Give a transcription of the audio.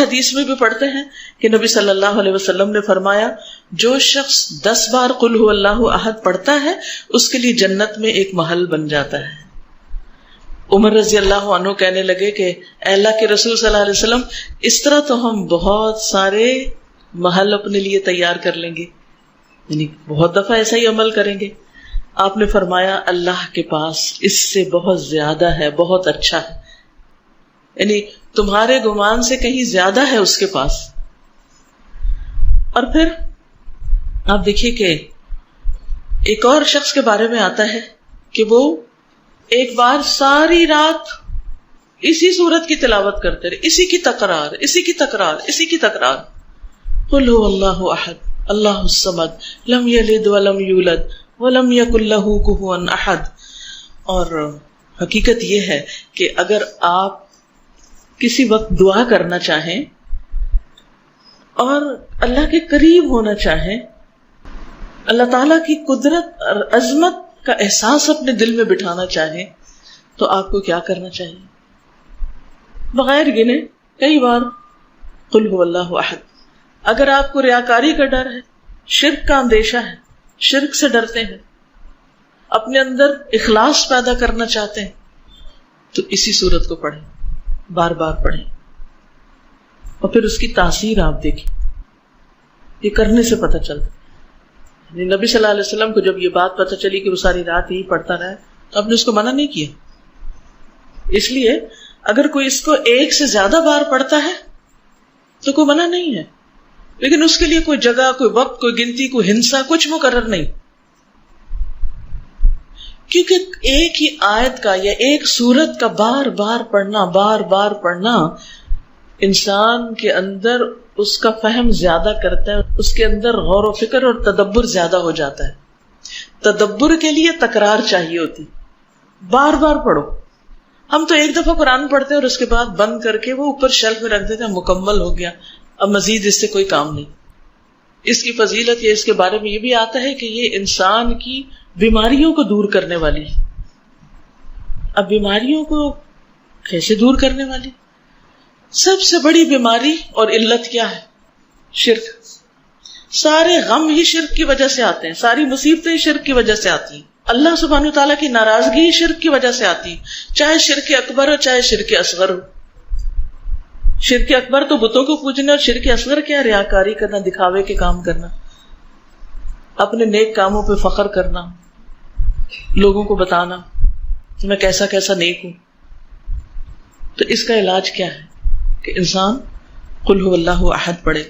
حدیث میں بھی پڑھتے ہیں کہ نبی صلی اللہ علیہ وسلم نے فرمایا جو شخص 10 بار قل هو اللہ احد پڑھتا ہے اس کے لیے جنت میں ایک محل بن جاتا ہے. عمر رضی اللہ عنہ کہنے لگے کہ اے اللہ کے رسول صلی اللہ علیہ وسلم اس طرح تو ہم بہت سارے محل اپنے لیے تیار کر لیں گے، یعنی بہت دفعہ ایسا ہی عمل کریں گے. آپ نے فرمایا اللہ کے پاس اس سے بہت زیادہ ہے، بہت اچھا ہے، یعنی تمہارے گمان سے کہیں زیادہ ہے اس کے پاس. اور پھر آپ دیکھیے کہ ایک اور شخص کے بارے میں آتا ہے کہ وہ ایک بار ساری رات اسی سورت کی تلاوت کرتے رہے، اسی کی تکرار، اسی کی تکرار، اسی کی تکرار. قل هو اللہ احد اللہ الصمد لم یلد ولم یولد ولم یکن لہ کفوا احد. اور حقیقت یہ ہے کہ اگر آپ کسی وقت دعا کرنا چاہیں اور اللہ کے قریب ہونا چاہیں، اللہ تعالیٰ کی قدرت اور عظمت کا احساس اپنے دل میں بٹھانا چاہیں تو آپ کو کیا کرنا چاہیے؟ بغیر گنے کئی بار قل هو اللہ احد. اگر آپ کو ریاکاری کا ڈر ہے، شرک کا اندیشہ ہے، شرک سے ڈرتے ہیں، اپنے اندر اخلاص پیدا کرنا چاہتے ہیں تو اسی صورت کو پڑھیں، بار بار پڑھیں. اور پھر اس کی تاثیر آپ دیکھیں، یہ کرنے سے پتہ چلتا. نبی صلی اللہ علیہ وسلم کو جب یہ بات پتہ چلی کہ وہ ساری رات یہی پڑھتا رہا تو آپ نے اس کو منع نہیں کیا. اس لیے اگر کوئی اس کو ایک سے زیادہ بار پڑھتا ہے تو کوئی منع نہیں ہے، لیکن اس کے لیے کوئی جگہ، کوئی وقت، کوئی گنتی، کوئی ہنسا کچھ مقرر نہیں. کیونکہ ایک ہی آیت کا یا ایک سورت کا بار بار پڑھنا انسان کے اندر اس کا فہم زیادہ کرتا ہے، اس کے اندر غور و فکر اور تدبر زیادہ ہو جاتا ہے. تدبر کے لیے تکرار چاہیے ہوتی، بار بار پڑھو. ہم تو ایک دفعہ قرآن پڑھتے ہیں اور اس کے بعد بند کر کے وہ اوپر شیلف میں رکھ دیتے ہیں، مکمل ہو گیا، اب مزید اس سے کوئی کام نہیں. اس کی فضیلت یا اس کے بارے میں یہ بھی آتا ہے کہ یہ انسان کی بیماریوں کو دور کرنے والی. اب بیماریوں کو کیسے دور کرنے والی؟ سب سے بڑی بیماری اور علت کیا ہے؟ شرک. سارے غم ہی شرک کی وجہ سے آتے ہیں، ساری مصیبتیں شرک کی وجہ سے آتی ہیں. اللہ سبحانہ وتعالیٰ کی ناراضگی شرک کی وجہ سے آتی، چاہے شرک اکبر ہو چاہے شرک اصغر ہو. شرک اکبر تو بتوں کو پوجنا، اور شرک اصغر کیا؟ ریاکاری کرنا، دکھاوے کے کام کرنا، اپنے نیک کاموں پہ فخر کرنا، لوگوں کو بتانا کہ میں کیسا کیسا نیک ہوں. تو اس کا علاج کیا ہے کہ انسان قل هو اللہ احد پڑھے.